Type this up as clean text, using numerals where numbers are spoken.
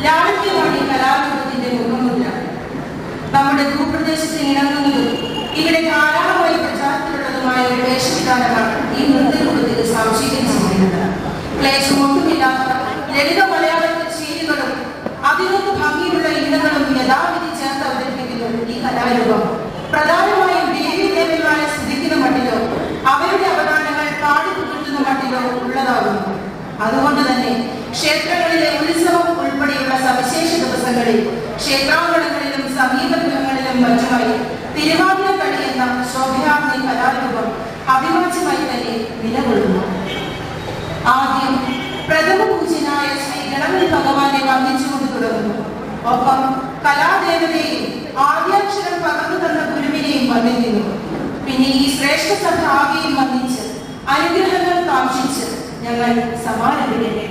ലാളിത്യമാണ് ഈ കലാരൂപത്തിന്റെ മുഖമുദ്ര. നമ്മുടെ ഭൂപ്രദേശത്തിന് ഇണങ്ങുന്നതും ഇവിടെ ധാരാളമായി പ്രചാരത്തിലുള്ളതുമായ ഒരു വേഷവിധാനമാണ് ഈ നൃത്തരൂപത്തിൽ സ്വാംശീകരിച്ചിരിക്കുന്നത്. ക്ലേശമൊട്ടുമില്ലാത്ത ലളിത മലയാളത്തിൽ ശീലുകളും അതിനൊക്കെ ഭംഗിയുള്ള ഇനങ്ങളും യഥാവിധി ചേർത്ത് അവതരിപ്പിക്കുന്നു ഈ കലാരൂപം. പ്രധാനമായും ദേവീദേവന്മാരെ സ്തുതിക്കുന്ന മട്ടിലോ അവരുടെ അവദാനങ്ങൾ പാടിപ്പുകഴ്ത്തുന്ന മട്ടിലോ ഉള്ളതാകുന്നു. അതുകൊണ്ട് തന്നെ ക്ഷേത്രങ്ങളിലെ ഉത്സവം ഉൾപ്പെടെയുള്ള സവിശേഷ ദിവസങ്ങളിൽ ക്ഷേത്രാങ്കണങ്ങളിലും സമീപഗൃഹങ്ങളിലും മറ്റുമായി തിരുവാതിര കളി എന്ന ശോഭയാർന്ന കലാരൂപം അഭിവാച്യമായി തന്നെ നിലകൊള്ളുന്നു. ആദ്യം പ്രഥമ പൂജ്യനായ ശ്രീ ഗണപതി ഭഗവാനെ വന്ദിച്ചുകൊണ്ട് തുടങ്ങുന്നു. ഒപ്പം കലാദേവതയെയും ആദ്യാക്ഷരം പകർന്നു തന്ന ഗുരുവിനെയും വന്ദിക്കുന്നു. പിന്നെ ഈ ശ്രേഷ്ഠ സഭ ആകെയും വന്ദിച്ച് അനുഗ്രഹങ്ങൾ കാക്ഷിച്ച് ഞങ്ങൾ സമാരംഭിക്കട്ടെ.